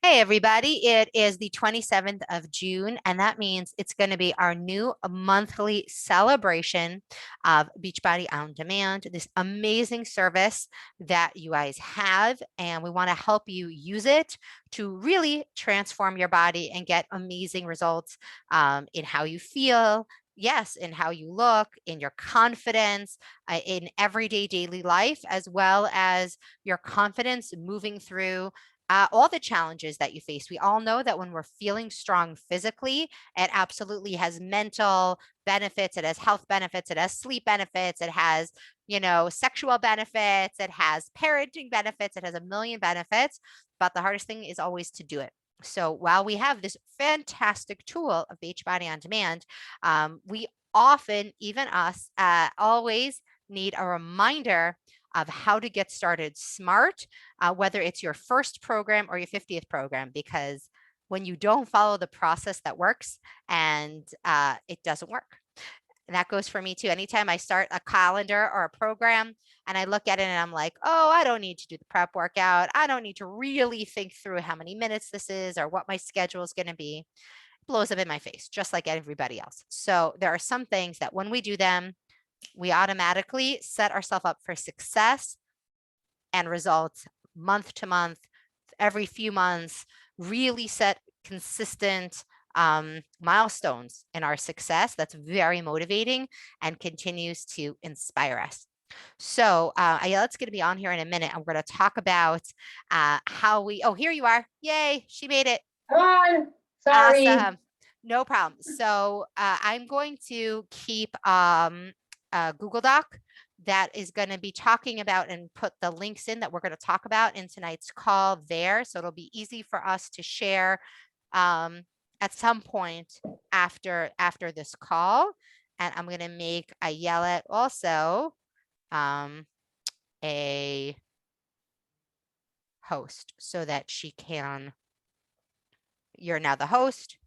Hey, everybody. It is the 27th of June, and that means it's going to be our new monthly celebration of Beachbody On Demand, this amazing service that you guys have. And we want to help you use it to really transform your body and get amazing results in how you feel. Yes, in how you look, in your confidence, in everyday daily life, as well as your confidence moving through all the challenges that you face. We all know that when we're feeling strong physically, it absolutely has mental benefits, it has health benefits, it has sleep benefits, it has, sexual benefits, it has parenting benefits, it has a million benefits. But the hardest thing is always to do it. So while we have this fantastic tool of Beachbody On Demand, we often, even us, always need a reminder of how to get started smart, whether it's your first program or your 50th program, because when you don't follow the process that works and it doesn't work. And that goes for me too. Anytime I start a calendar or a program and I look at it and I'm like, oh, I don't need to do the prep workout. I don't need to really think through how many minutes this is or what my schedule is going to be. It blows up in my face, just like everybody else. So there are some things that when we do them, we automatically set ourselves up for success and results month to month, every few months, really set consistent milestones in our success. That's very motivating and continues to inspire us. So Ayelet's going to be on here in a minute, and we're going to talk about how we, oh, here you are. Yay, she made it. Come on. Sorry. Awesome. No problem. So I'm going to keep a Google Doc that is going to be talking about and put the links in that we're going to talk about in tonight's call there. So it'll be easy for us to share at some point after this call. And I'm going to make Ayelet also a host so that she can, you're now the host.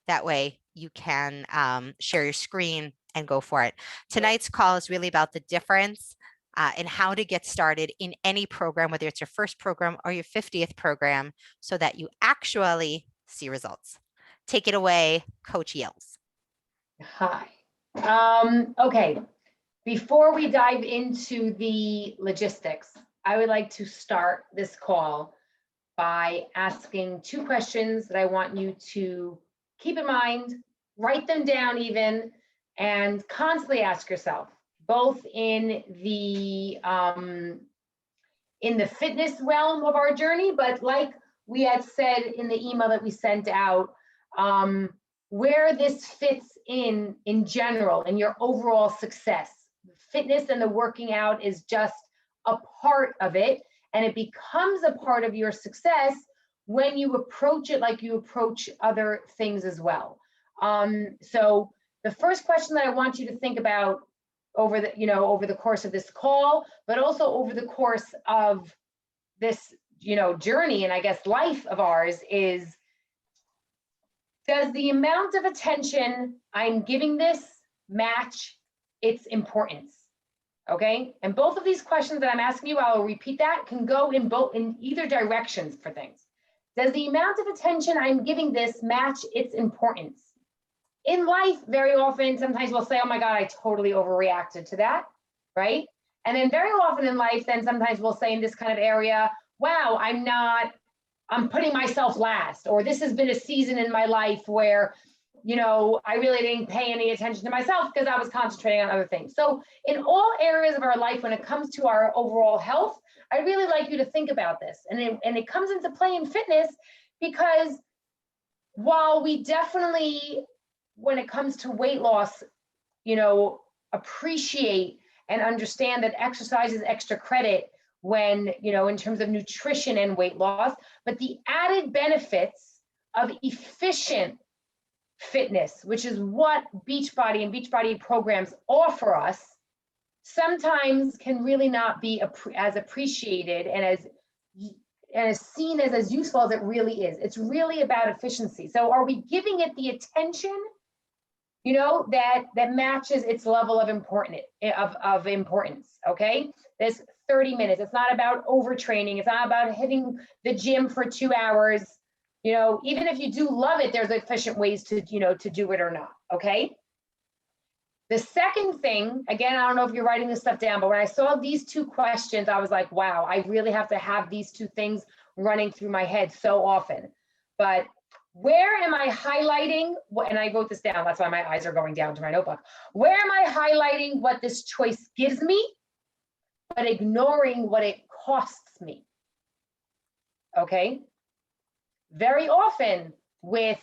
That way you can share your screen and go for it. Tonight's call is really about the difference in how to get started in any program, whether it's your first program or your 50th program, so that you actually see results. Take it away, Coach Yells. Hi. Okay. Before we dive into the logistics, I would like to start this call by asking two questions that I want you to keep in mind, write them down even, and constantly ask yourself, both in the fitness realm of our journey, but like we had said in the email that we sent out, where this fits in general in your overall success. Fitness and the working out is just a part of it, and it becomes a part of your success when you approach it like you approach other things as well. So the first question that I want you to think about over the course of this call, but also over the course of this, journey and I guess life of ours is, does the amount of attention I'm giving this match its importance? Okay, and both of these questions that I'm asking you, I'll repeat that, can go in either directions for things. Does the amount of attention I'm giving this match its importance? In life, very often, sometimes we'll say, oh my God, I totally overreacted to that, right? And then very often in life, then sometimes we'll say in this kind of area, wow, I'm putting myself last, or this has been a season in my life where, I really didn't pay any attention to myself because I was concentrating on other things. So in all areas of our life, when it comes to our overall health, I'd really like you to think about this. And it comes into play in fitness because while we definitely, when it comes to weight loss, appreciate and understand that exercise is extra credit when, in terms of nutrition and weight loss, but the added benefits of efficient fitness, which is what Beachbody and Beachbody programs offer us, sometimes can really not be as appreciated and as seen as useful as it really is. It's really about efficiency. So are we giving it the attention, that matches its level of importance, okay? There's 30 minutes. It's not about overtraining. It's not about hitting the gym for 2 hours. You know, even if you do love it, there's efficient ways to, you know, to do it or not. Okay. The second thing, again, I don't know if you're writing this stuff down, but when I saw these 2 questions, I was like, wow, I really have to have these 2 things running through my head so often. But where am I highlighting what, and I wrote this down, that's why my eyes are going down to my notebook. Where am I highlighting what this choice gives me, but ignoring what it costs me? Okay. Very often with,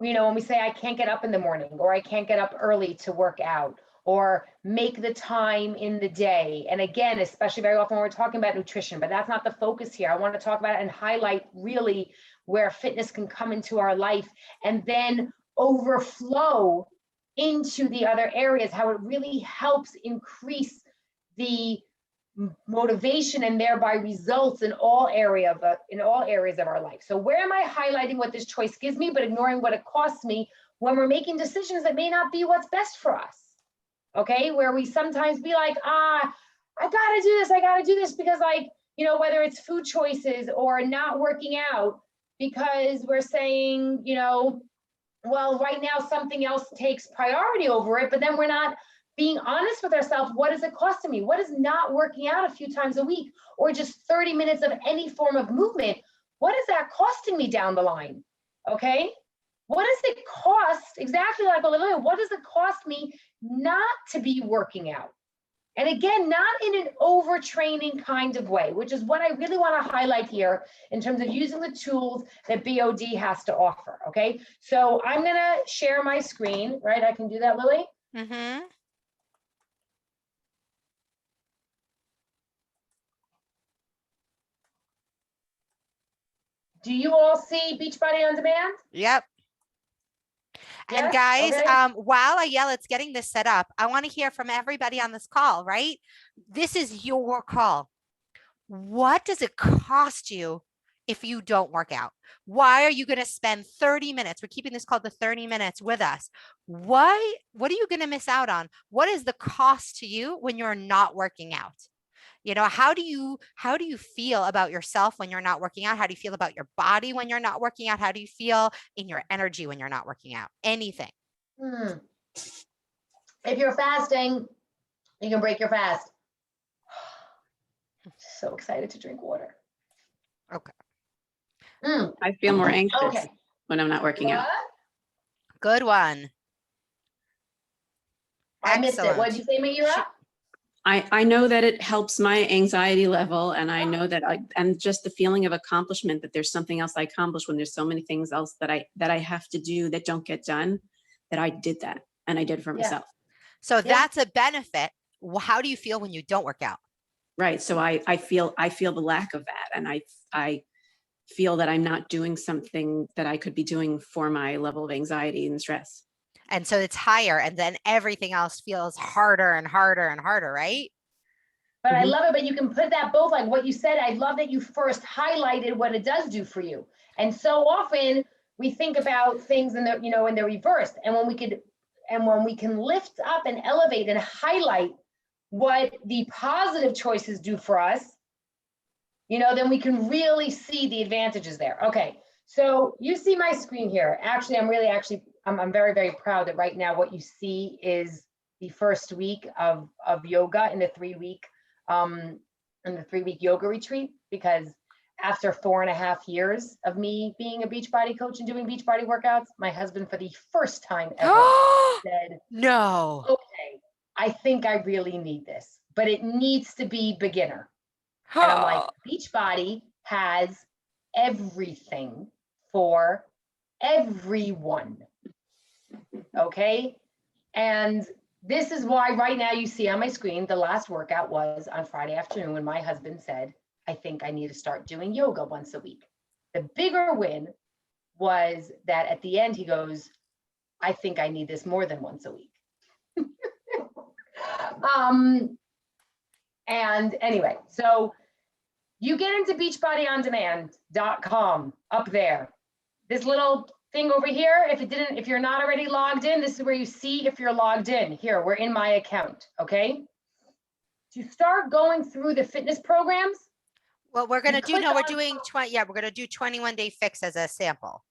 you know, when we say I can't get up in the morning, or I can't get up early to work out, or make the time in the day. And again, especially very often when we're talking about nutrition, but that's not the focus here. I want to talk about it and highlight really where fitness can come into our life and then overflow into the other areas, how it really helps increase the motivation and thereby results in all areas of our life. So where am I highlighting what this choice gives me, but ignoring what it costs me when we're making decisions that may not be what's best for us? Okay, where we sometimes be like, I gotta do this because, like, you know, whether it's food choices or not working out because we're saying, you know, well, right now something else takes priority over it, but then we're not being honest with ourselves. What is it costing me? What is not working out a few times a week, or just 30 minutes of any form of movement? What is that costing me down the line? Okay. What does it cost? Exactly like Olivia, what does it cost me not to be working out? And again, not in an overtraining kind of way, which is what I really want to highlight here in terms of using the tools that BOD has to offer. Okay. So I'm going to share my screen, right? I can do that, Lily? Mm-hmm. Do you all see Beachbody On Demand? Yep. And Yes? guys, Okay. while Ayelet's getting this set up, I want to hear from everybody on this call, right? This is your call. What does it cost you if you don't work out? Why are you going to spend 30 minutes? We're keeping this called the 30 minutes with us. What are you going to miss out on? What is the cost to you when you're not working out? You know, how do you feel about yourself when you're not working out? How do you feel about your body when you're not working out? How do you feel in your energy when you're not working out? Anything. If you're fasting, you can break your fast. So excited to drink water. Okay. I feel more anxious Okay. when I'm not working out. Good one. I missed it. What did you say, Mayura? I know that it helps my anxiety level, and I know that and just the feeling of accomplishment, that there's something else I accomplished when there's so many things else that I have to do that don't get done, that I did that and I did for myself. So that's a benefit. How do you feel when you don't work out? Right. So I feel the lack of that, and I feel that I'm not doing something that I could be doing for my level of anxiety and stress. And so it's higher, and then everything else feels harder and harder and harder, right? But I love it, but you can put that both, like what you said. I love that you first highlighted what it does do for you. And so often we think about things in the, you know, in the reverse. And when we can lift up and elevate and highlight what the positive choices do for us, you know, then we can really see the advantages there. Okay. So you see my screen here. Actually, I'm very, very proud that right now what you see is the first week of yoga in the 3-week yoga retreat, because after 4.5 years of me being a Beachbody coach and doing Beachbody workouts, my husband, for the first time ever, said, no, okay, I think I really need this, but it needs to be beginner. And I'm like, Beachbody has everything for everyone. Okay. And this is why right now you see on my screen, the last workout was on Friday afternoon when my husband said, I think I need to start doing yoga once a week. The bigger win was that at the end, he goes, I think I need this more than once a week. And anyway, so you get into beachbodyondemand.com up there. This little thing over here, if you're not already logged in, this is where you see if you're logged in. Here, we're in my account, okay? to start going through the fitness programs, Well, we're gonna do, click no, we're on- doing 20, yeah, we're gonna do 21-day fix as a sample.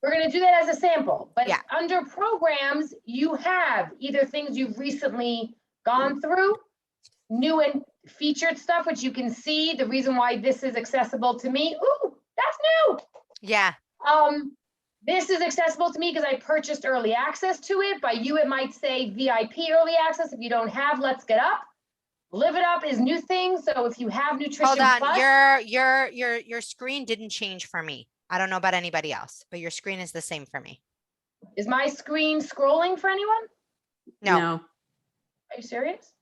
we're gonna do that as a sample, but Yeah. under programs, you have either things you've recently gone through, new and featured stuff, which you can see the reason why this is accessible to me. Ooh, that's new. Yeah, This is accessible to me because I purchased early access to it. By you, it might say VIP early access. If you don't have, Let's Get Up. Live It Up is new things. So if you have Nutrition hold on, Plus, your screen didn't change for me. I don't know about anybody else, but your screen is the same for me. is my screen scrolling for anyone? No, Are you serious?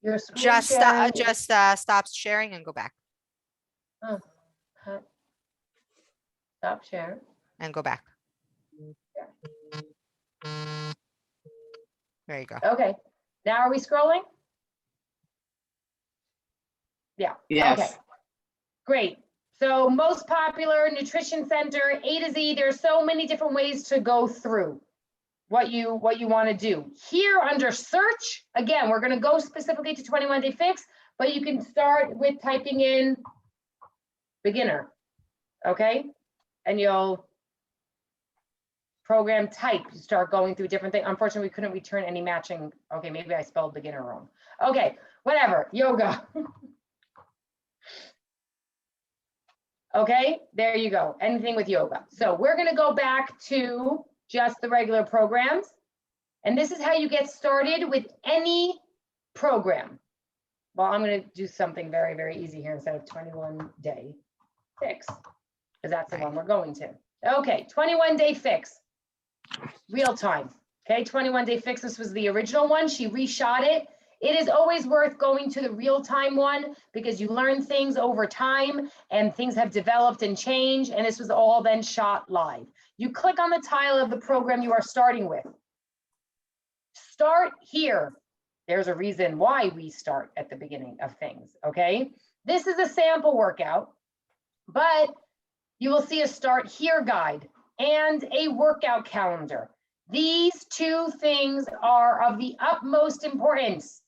Your screen just, sharing is- stop sharing and go back oh, huh. Stop sharing. and go back. There you go. Okay. Now are we scrolling? Yeah. Yes. Okay. Great. So most popular nutrition center, A to Z, there's so many different ways to go through what you want to do. Here under search, again, we're going to go specifically to 21-day fix, but you can start with typing in beginner. Okay? And you'll program type, you start going through different things. Unfortunately, we couldn't return any matching. Okay, maybe I spelled beginner wrong. Okay, whatever, yoga. Okay, there you go, anything with yoga. So we're gonna go back to just the regular programs. And this is how you get started with any program. Well, I'm gonna do something very, very easy here instead of 21-day fix, because that's the one we're going to. Okay, 21-day fix, real time. Okay, 21-day fix, this was the original one. She reshot it. It is always worth going to the real-time one because you learn things over time and things have developed and changed, and this was all then shot live. You click on the tile of the program you are starting with. Start here. There's a reason why we start at the beginning of things, okay? This is a sample workout, but you will see a start here guide and a workout calendar. These two things are of the utmost importance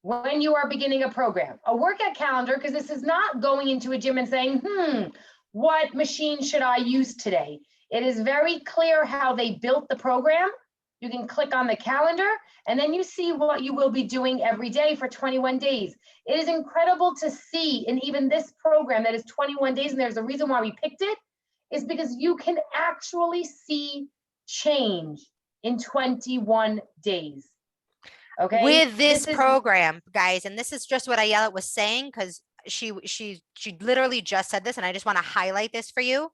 when you are beginning a program. A workout calendar, because this is not going into a gym and saying, what machine should I use today? It is very clear how they built the program. You can click on the calendar and then you see what you will be doing every day for 21 days. It is incredible to see in even this program that is 21 days, and there's a reason why we picked it, is because you can actually see change in 21 days. Okay. With this is- program, guys, and this is just what Ayala was saying, because she literally just said this, and I just want to highlight this for you.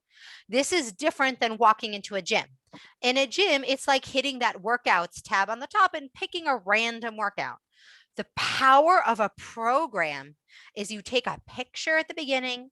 This is different than walking into a gym. In a gym, it's like hitting that workouts tab on the top and picking a random workout. The power of a program is you take a picture at the beginning,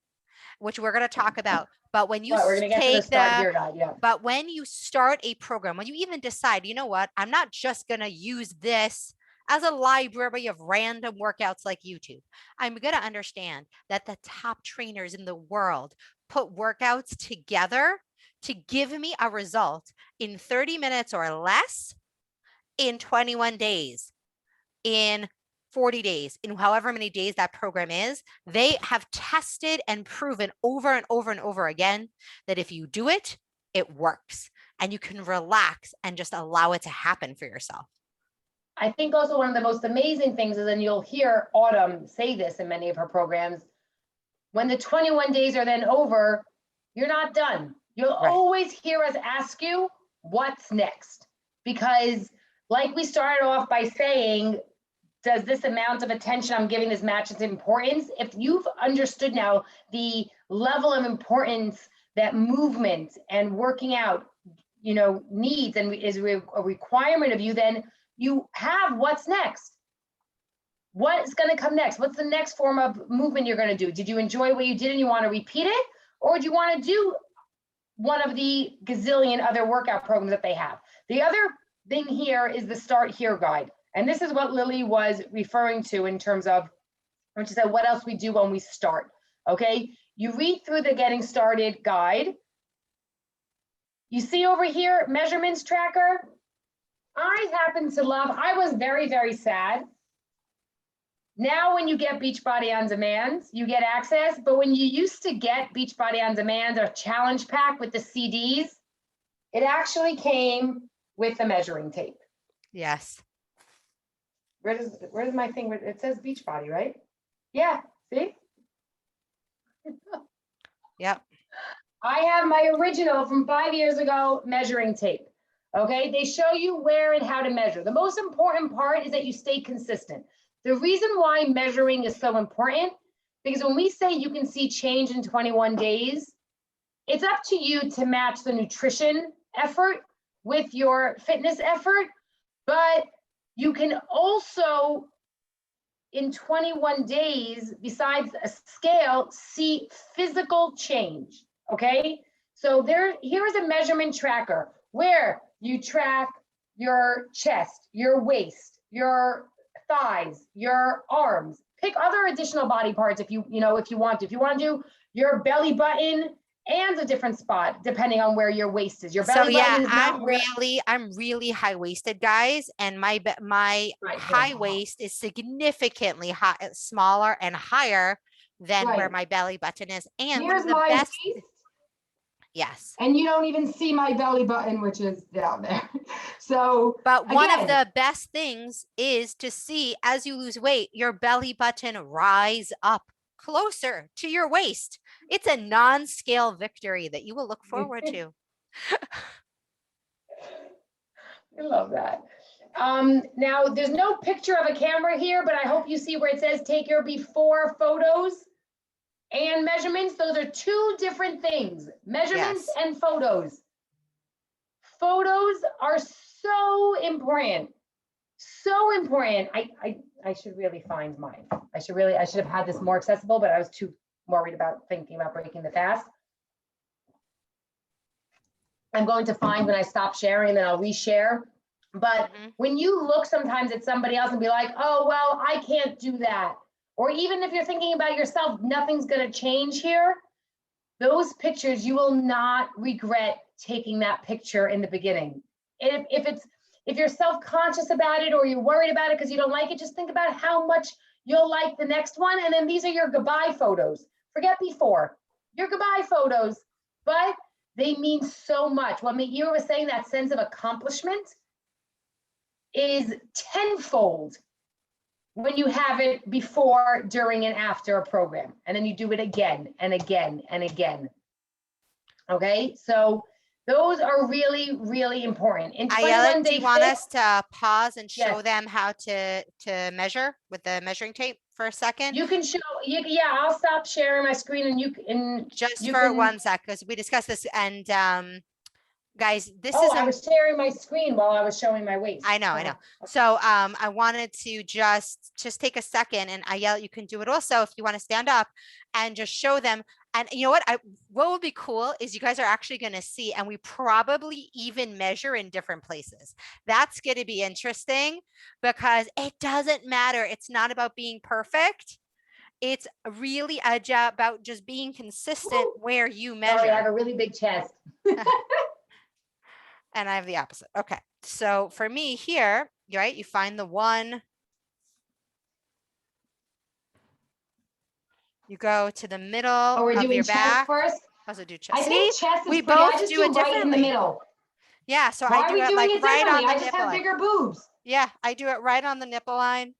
which we're going to talk about. But when you Well, we're gonna get to the take start here guide, yeah. but when you start a program, when you even decide, you know what, I'm not just going to use this as a library of random workouts like YouTube. I'm going to understand that the top trainers in the world put workouts together to give me a result in 30 minutes or less, in 21 days, in 40 days, in however many days that program is. They have tested and proven over and over and over again that if you do it, it works, and you can relax and just allow it to happen for yourself. I think also one of the most amazing things is, and you'll hear Autumn say this in many of her programs, when the 21 days are then over, you're not done. You'll Right. always hear us ask you, what's next? Because like we started off by saying, does this amount of attention I'm giving this match its importance? If you've understood now the level of importance that movement and working out, needs and is a requirement of you, then you have what's next. What's going to come next? What's the next form of movement you're going to do? Did you enjoy what you did and you want to repeat it? Or do you want to do one of the gazillion other workout programs that they have? The other thing here is the start here guide. And this is what Lily was referring to in terms of when she said, what else we do when we start? Okay, you read through the getting started guide. You see over here, measurements tracker. I happen to love, I was very, very sad Now, when you get Beachbody On Demand, you get access. But when you used to get Beachbody On Demand or Challenge Pack with the CDs, it actually came with a measuring tape. Yes. Where's my thing? It says Beachbody, right? Yeah, see? Yep. I have my original from 5 years ago measuring tape. Okay, they show you where and how to measure. The most important part is that you stay consistent. The reason why measuring is so important, because when we say you can see change in 21 days, it's up to you to match the nutrition effort with your fitness effort, but you can also, in 21 days, besides a scale, see physical change, okay? So here's a measurement tracker where you track your chest, your waist, your thighs, your arms. Pick other additional body parts if you want to. If you want to do your belly button and a different spot, depending on where your waist is. Your So belly button yeah, is not I'm really high-waisted, guys, and my Right, high right. waist is significantly smaller and higher than where Right. my belly button is. And one Here's of the my best, waist, yes. and you don't even see my belly button, which is down there. So, But one of again, the best things is to see as you lose weight, your belly button rise up closer to your waist. It's a non-scale victory that you will look forward to. I love that. Now, there's no picture of a camera here, but I hope you see where it says take your before photos and measurements. Those are two different things, measurements Yes. and photos. Photos are so important. So important. I should really find mine. I should have had this more accessible, but I was too worried about thinking about breaking the fast. I'm going to find when I stop sharing, and then I'll reshare. But when you look sometimes at somebody else and be like, oh, well, I can't do that. Or even if you're thinking about yourself, nothing's going to change here. Those pictures, you will not regret taking that picture in the beginning. If you're self-conscious about it or you're worried about it because you don't like it, just think about how much you'll like the next one. And then these are your goodbye photos. Forget before. Your goodbye photos. But they mean so much. What Meir was saying, that sense of accomplishment is tenfold when you have it before, during, and after a program. And then you do it again and again and again. Okay, so those are really, really important. In 21 Ayala, do day you want fit, us to pause and show Yes. them how to measure with the measuring tape for a second? you can show, yeah, I'll stop sharing my screen and Just you for can- 1 sec, because we discussed this, and guys, this oh, is I was sharing my screen while I was showing my waist. I know. So I wanted to just take a second, and Ayala, you can do it also if you want to stand up and just show them. And you know what? What would be cool is you guys are actually going to see, and we probably even measure in different places. That's going to be interesting because it doesn't matter. It's not about being perfect. It's really about just being consistent where you measure. Sorry, I have a really big chest. And I have the opposite. Okay. So for me here, right, you find the one. You go to the middle Oh, we're of doing your chest back. first? Also do chest. I think chest is we pretty. I both just do it right in the differently. middle. Yeah. So Why I are do we it doing like it right on differently? the I just nipple have line. bigger boobs. Yeah, I do it right on the nipple line.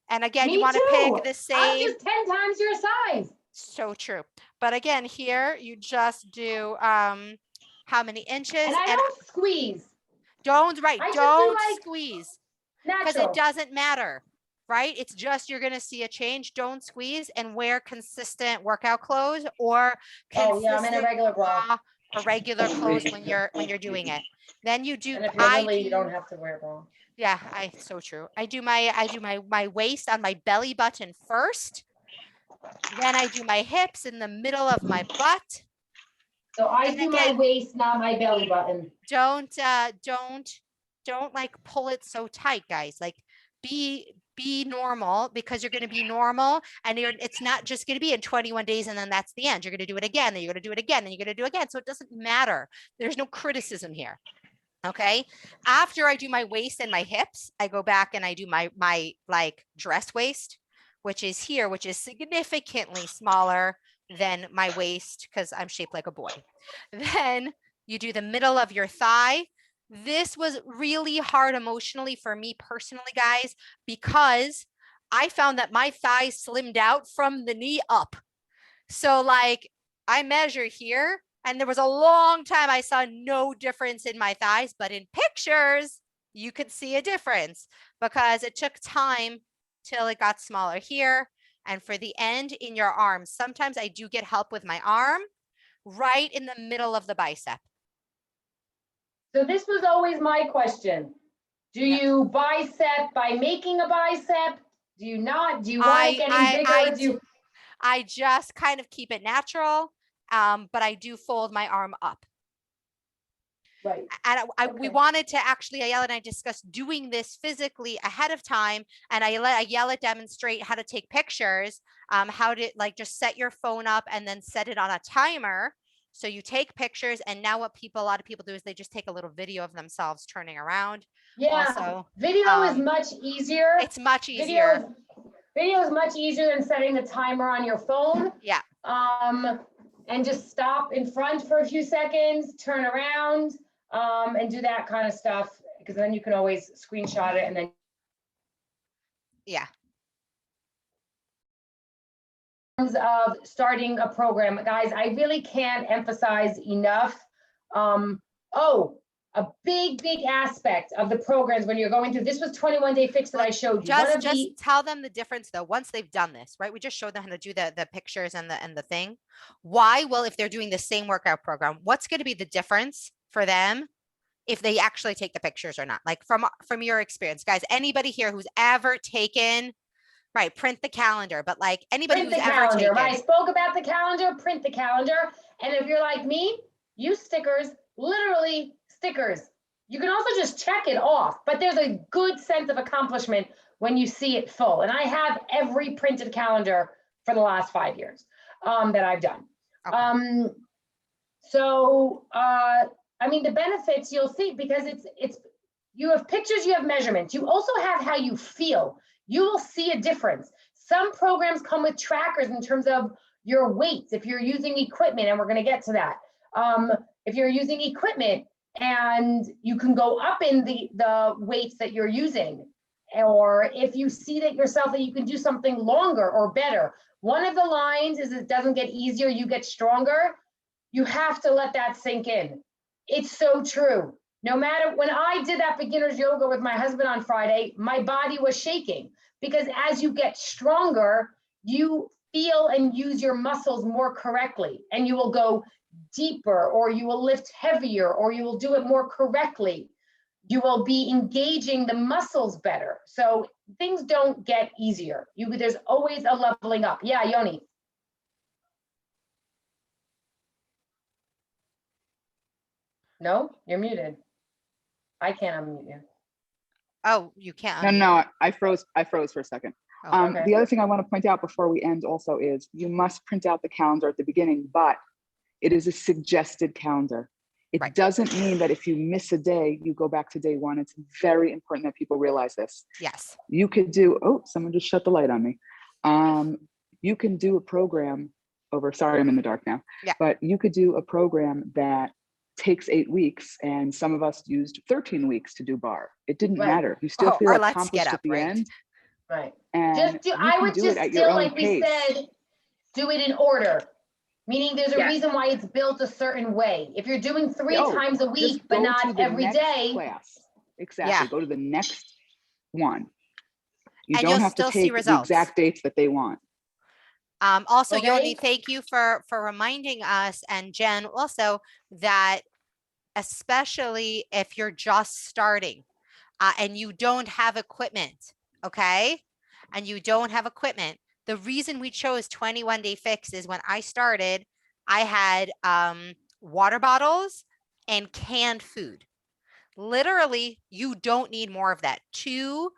And again, you Me want to too. pick the I'm same. just 10 times your size. So true. But again, here you just do how many inches, And I don't squeeze. don't I just do don't like squeeze, because natural. it doesn't matter, right? It's just you're going to see a change. Don't squeeze, and wear consistent workout clothes or Oh yeah, I'm in a consistent regular bra. or regular clothes when you're doing it. Then you do. And if you're Lily, you don't have to wear a bra. Yeah, so true. I do my waist on my belly button first. Then I do my hips in the middle of my butt. So I And do my again, waist, not my belly button. don't like pull it so tight, guys. Like be normal, because you're going to be normal, and it's not just going to be in 21 days and then that's the end. You're going to do it again, and you're going to do it again, and you're going to do it again. So it doesn't matter. There's no criticism here. Okay. After I do my waist and my hips, I go back and I do my like dress waist, which is here, which is significantly smaller than my waist because I'm shaped like a boy. Then you do the middle of your thigh. This was really hard emotionally for me personally, guys, because I found that my thighs slimmed out from the knee up. So like I measure here and there was a long time I saw no difference in my thighs, but in pictures, you could see a difference because it took time till it got smaller here. And for the end in your arms, sometimes I do get help with my arm right in the middle of the bicep. So this was always my question. Do Yeah. you bicep by making a bicep? Do you not? Do you want it getting bigger? Do you? I just kind of keep it natural, but I do fold my arm up. Right. And we Okay. wanted to actually, Ayala and I discussed doing this physically ahead of time. And I let Ayala demonstrate how to take pictures, how to like just set your phone up and then set it on a timer. So you take pictures, and now what a lot of people do is they just take a little video of themselves turning around. Yeah. Also, Video is much easier. it's much easier. Video is much easier than setting the timer on your phone. Yeah. And just stop in front for a few seconds, turn around, and do that kind of stuff, because then you can always screenshot it and then. Yeah. In terms of starting a program, guys, I really can't emphasize enough. A big aspect of the programs when you're going through, this was 21 Day Fix that I showed you. Just tell them the difference though, once they've done this, right? We just showed them how to do the pictures and the thing. Why? Well, if they're doing the same workout program, what's going to be the difference for them if they actually take the pictures or not? Like from your experience, guys, anybody here who's ever taken, right, print the calendar, but like anybody Print the who's ever calendar. taken. When I spoke about the calendar, print the calendar. And if you're like me, use stickers, literally stickers. You can also just check it off, but there's a good sense of accomplishment when you see it full. And I have every printed calendar for the last 5 years that I've done. Okay. I mean, the benefits you'll see, because it's you have pictures, you have measurements, you also have how you feel. You will see a difference. Some programs come with trackers in terms of your weights, if you're using equipment, and we're going to get to that. If you're using equipment and you can go up in the weights that you're using, or if you see that yourself that you can do something longer or better. One of the lines is it doesn't get easier, you get stronger. You have to let that sink in. It's so true. No matter, when I did that beginner's yoga with my husband on Friday, my body was shaking, because as you get stronger, you feel and use your muscles more correctly, and you will go deeper, or you will lift heavier, or you will do it more correctly. You will be engaging the muscles better. So things don't get easier. There's always a leveling up. Yeah, Yoni. No, you're muted. I can't unmute you. Oh, you can't. No, I froze for a second. Oh, okay. The other thing I want to point out before we end also is you must print out the calendar at the beginning, but it is a suggested calendar. It Right. doesn't mean that if you miss a day, you go back to day one. It's very important that people realize this. Yes. You could do, oh, someone just shut the light on me. You can do a program over, sorry, I'm in the dark now. Yeah. But you could do a program that takes 8 weeks, and some of us used 13 weeks to do bar. It didn't Right. matter. You still Oh, feel or let's accomplished get at up, the right? end. Right. And I would do just it at your still, own like we pace. said, do it in order. Meaning there's a Yes. reason why it's built a certain way. If you're doing 3 Oh, times a just week, but go to not the every next day. class. Exactly. Yeah. Go to the next one. You And don't you'll have to still see take the results. exact dates that they want. Also, Okay. Yoni, thank you for reminding us, and Jen also, that especially if you're just starting and you don't have equipment, okay? And you don't have equipment. The reason we chose 21 Day Fix is when I started, I had water bottles and canned food. Literally, you don't need more of that. 2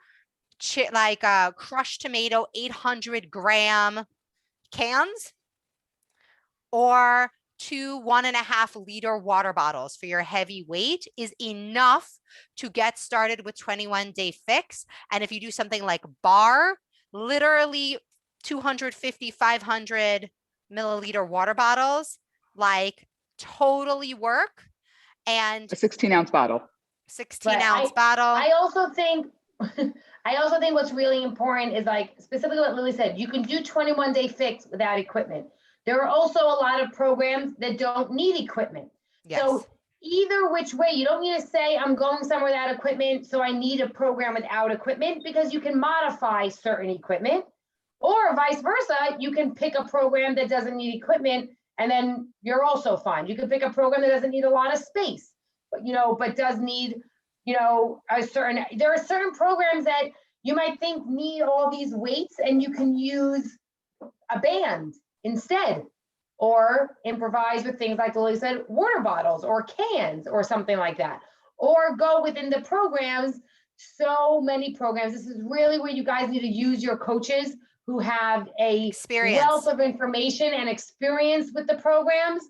crushed tomato 800-gram cans, or 2 1.5 liter water bottles for your heavy weight is enough to get started with 21 Day Fix. And if you do something like bar, literally 250, 500 milliliter water bottles, like totally work. And A 16-ounce bottle. 16-ounce bottle. I also think, I also think what's really important is like specifically what Lily said, you can do 21-day fix without equipment. There are also a lot of programs that don't need equipment. Yes. So either which way, you don't need to say, I'm going somewhere without equipment, so I need a program without equipment, because you can modify certain equipment. Or vice versa, you can pick a program that doesn't need equipment, and then you're also fine. You can pick a program that doesn't need a lot of space, but but does need, there are certain programs that you might think need all these weights, and you can use a band instead, or improvise with things like Lily said, water bottles or cans or something like that, or go within the programs. So many programs. This is really where you guys need to use your coaches who have a Experience. wealth of information and experience with the programs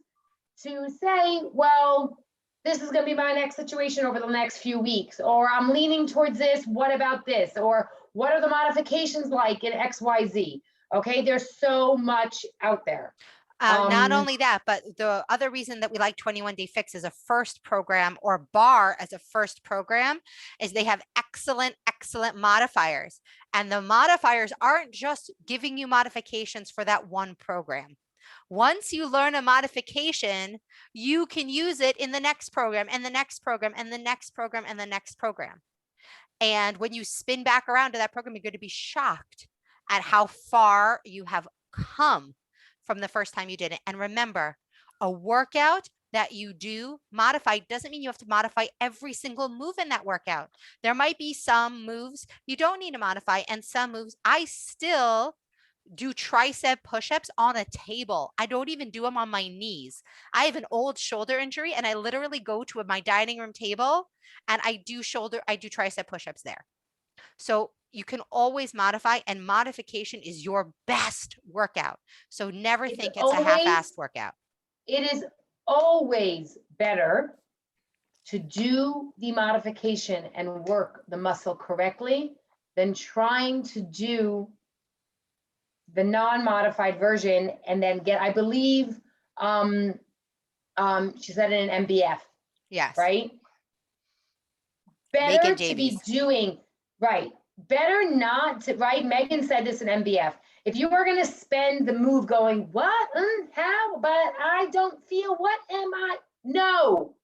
to say, well, this is going to be my next situation over the next few weeks, or I'm leaning towards this. What about this? Or what are the modifications like in XYZ? Okay, there's so much out there. Not only that, but the other reason that we like 21-day fix as a first program, or bar as a first program, is they have excellent modifiers. And the modifiers aren't just giving you modifications for that one program. Once you learn a modification, you can use it in the next program and the next program and the next program and the next program. And when you spin back around to that program, you're going to be shocked at how far you have come from the first time you did it. And remember, a workout that you do modify doesn't mean you have to modify every single move in that workout. There might be some moves you don't need to modify, and some moves I still do tricep push-ups on a table. I don't even do them on my knees. I have an old shoulder injury, and I literally go to my dining room table and I do tricep push-ups there. So you can always modify, and modification is your best workout. So never think it's a half-assed workout. It is always better to do the modification and work the muscle correctly than trying to do the non-modified version and then get, I believe, she said in an MBF. Yes. Right? Better to be doing, right. Better not to, right? Megan said this in MBF. If you are going to spend the move going, what, how, but I don't feel, what am I? No.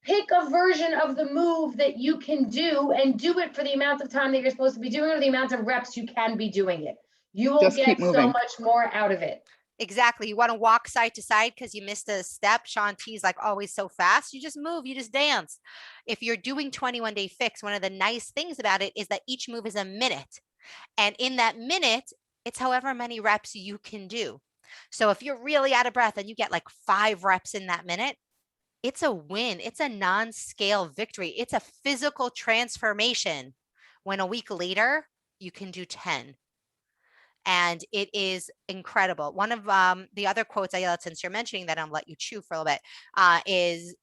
Pick a version of the move that you can do and do it for the amount of time that you're supposed to be doing, or the amount of reps you can be doing it. You will get so much more out of it. Exactly. You want to walk side to side because you missed a step. Shaun T's like always so fast. You just move, you just dance. If you're doing 21-day fix, one of the nice things about it is that each move is a minute. And in that minute, it's however many reps you can do. So if you're really out of breath and you get like 5 reps in that minute, it's a win. It's a non-scale victory. It's a physical transformation when a week later you can do 10. And it is incredible. One of the other quotes, Ayala, since you're mentioning that, I'll let you chew for a little bit, is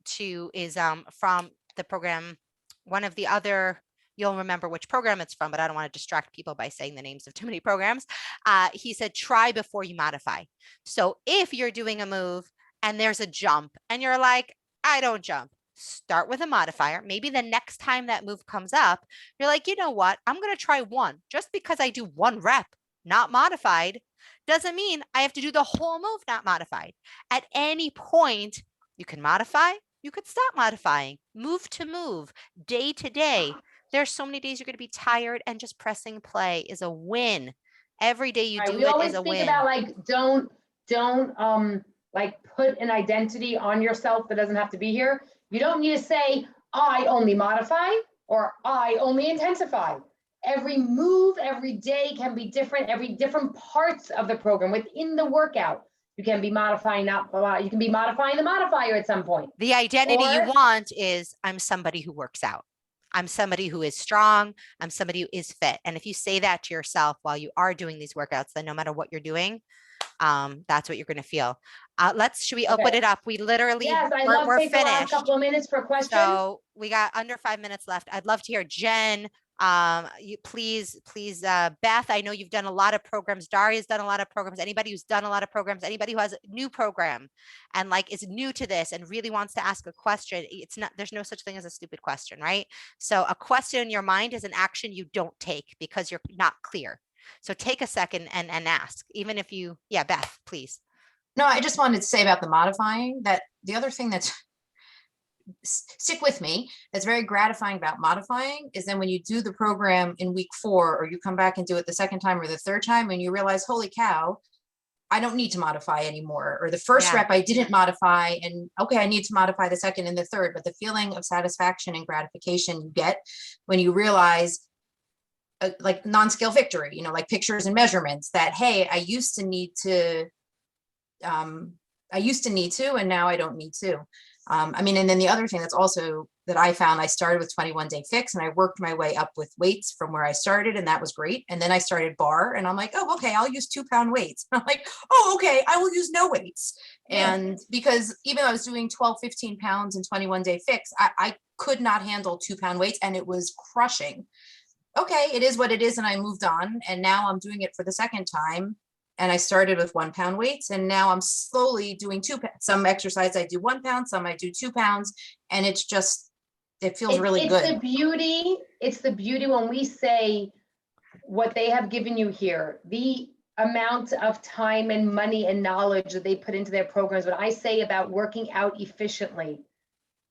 from the program. One of the other, you'll remember which program it's from, but I don't want to distract people by saying the names of too many programs. He said, try before you modify. So if you're doing a move and there's a jump and you're like, I don't jump, start with a modifier. Maybe the next time that move comes up, you're like, you know what? I'm going to try one. Just because I do 1 rep not modified doesn't mean I have to do the whole move not modified. At any point, you can modify, you could stop modifying, move to move, day to day. There's so many days you're going to be tired, and just pressing play is a win. Every day you do it is a win. We always speak about like, don't like put an identity on yourself that doesn't have to be here. You don't need to say, I only modify or I only intensify. Every move, every day can be different. Every different parts of the program within the workout, you can be modifying, you can be modifying the modifier at some point. The identity you want is, I'm somebody who works out. I'm somebody who is strong. I'm somebody who is fit. And if you say that to yourself while you are doing these workouts, then no matter what you're doing, that's what you're going to feel. Should we open it up? We literally, yes, we're take finished. The last couple of minutes for questions. So we got under 5 minutes left. I'd love to hear, Jen, Please, Beth, I know you've done a lot of programs. Daria's done a lot of programs. Anybody who's done a lot of programs, anybody who has a new program and like is new to this and really wants to ask a question, it's not, there's no such thing as a stupid question, right? So a question in your mind is an action you don't take because you're not clear. So take a second and ask, even if you, yeah, Beth, please. No, I just wanted to say about the modifying that the other thing that's stick with me, that's very gratifying about modifying is then when you do the program in week 4, or you come back and do it the second time or the third time, and you realize, holy cow, I don't need to modify anymore. Or the first Yeah. rep I didn't modify, and okay, I need to modify the second and the third. But the feeling of satisfaction and gratification you get when you realize, like non-scale victory, you know, like pictures and measurements, that, hey, I used to need to, and now I don't need to. I mean, and then the other thing that's also that I found, I started with 21 Day Fix and I worked my way up with weights from where I started, and that was great. And then I started bar and I'm like, oh, okay, I'll use 2-pound weights. I'm like, oh, okay, I will use no weights. Yeah. And because even though I was doing 12, 15 pounds in 21 Day Fix, I could not handle 2-pound weights and it was crushing. Okay, it is what it is. And I moved on, and now I'm doing it for the second time. And I started with 1-pound weights, and now I'm slowly doing 2 pounds. Some exercise I do 1 pound, some I do 2 pounds, and it's just, it feels really It's good. the beauty, it's the beauty when we say what they have given you here, the amount of time and money and knowledge that they put into their programs. What I say about working out efficiently,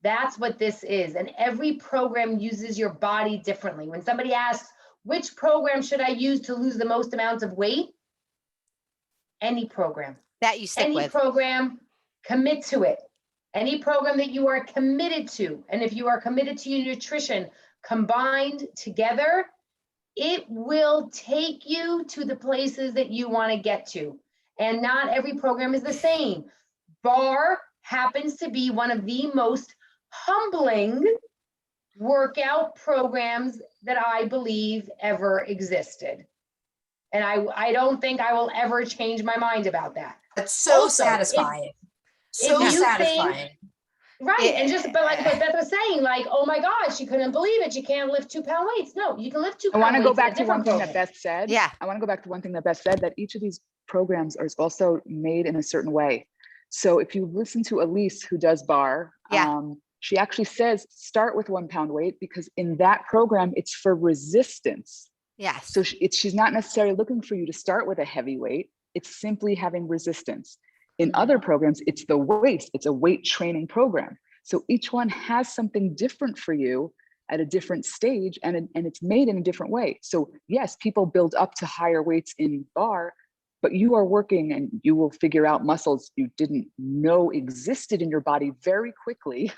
that's what this is. And every program uses your body differently. When somebody asks, which program should I use to lose the most amount of weight? Any program. That you stick Any with. program, commit to it. Any program that you are committed to, and if you are committed to your nutrition combined together, it will take you to the places that you want to get to. And not every program is the same. Bar happens to be one of the most humbling workout programs that I believe ever existed. And I don't think I will ever change my mind about that. It's so Also, satisfying. So you think- satisfying. Right, and just, but like what Beth was saying, like, oh my God, she couldn't believe it. She can't lift 2-pound weights. No, you can lift 2-pound I weights. want to go in a back to one different thing that program. Beth said. Yeah. I want to go back to one thing that Beth said, that each of these programs is also made in a certain way. So if you listen to Elise, who does bar, Yeah. she actually says, start with 1-pound weight, because in that program, it's for resistance. Yes. So she's not necessarily looking for you to start with a heavy weight. It's simply having resistance. In other programs, it's the weight. It's a weight training program. So each one has something different for you at a different stage, and it's made in a different way. So yes, people build up to higher weights in bar, but you are working and you will figure out muscles you didn't know existed in your body very quickly.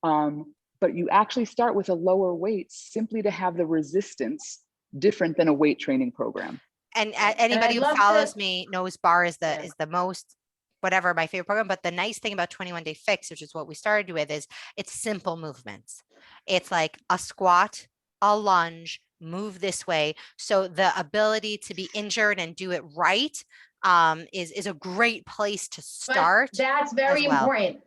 But you actually start with a lower weight simply to have the resistance different than a weight training program. And I'd anybody who love to- follows me knows bar is Yeah. the most, whatever, my favorite program. But the nice thing about 21 Day Fix, which is what we started with, is it's simple movements. It's like a squat, a lunge, move this way. So the ability to be injured and do it right is a great place to But start. that's very well. important.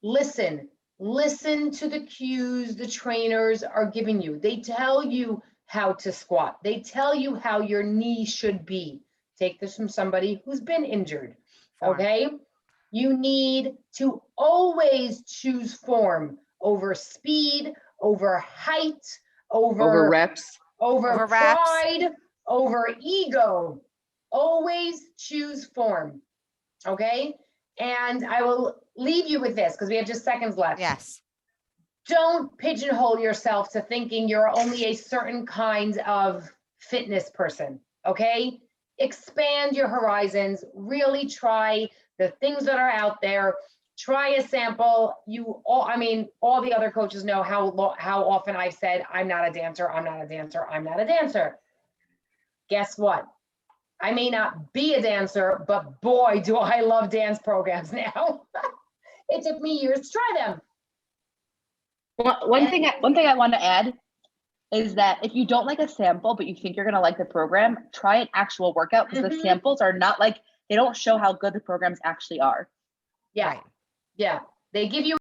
Listen to the cues the trainers are giving you. They tell you how to squat. They tell you how your knee should be. Take this from somebody who's been injured. Form. Okay. You need to always choose form over speed, over height, Over reps. over Over reps. pride, over ego. Always choose form. Okay. And I will leave you with this because we have just seconds left. Yes. Don't pigeonhole yourself to thinking you're only a certain kind of fitness person. Okay. Expand your horizons. Really try the things that are out there. Try a sample. All the other coaches know how often I've said, I'm not a dancer, I'm not a dancer, I'm not a dancer. Guess what? I may not be a dancer, but boy, do I love dance programs now. It took me years to try them. One thing I want to add is that if you don't like a sample, but you think you're going to like the program, try an actual workout, because the Mhm. samples are not like, they don't show how good the programs actually are. Yeah. Right. Yeah. They give you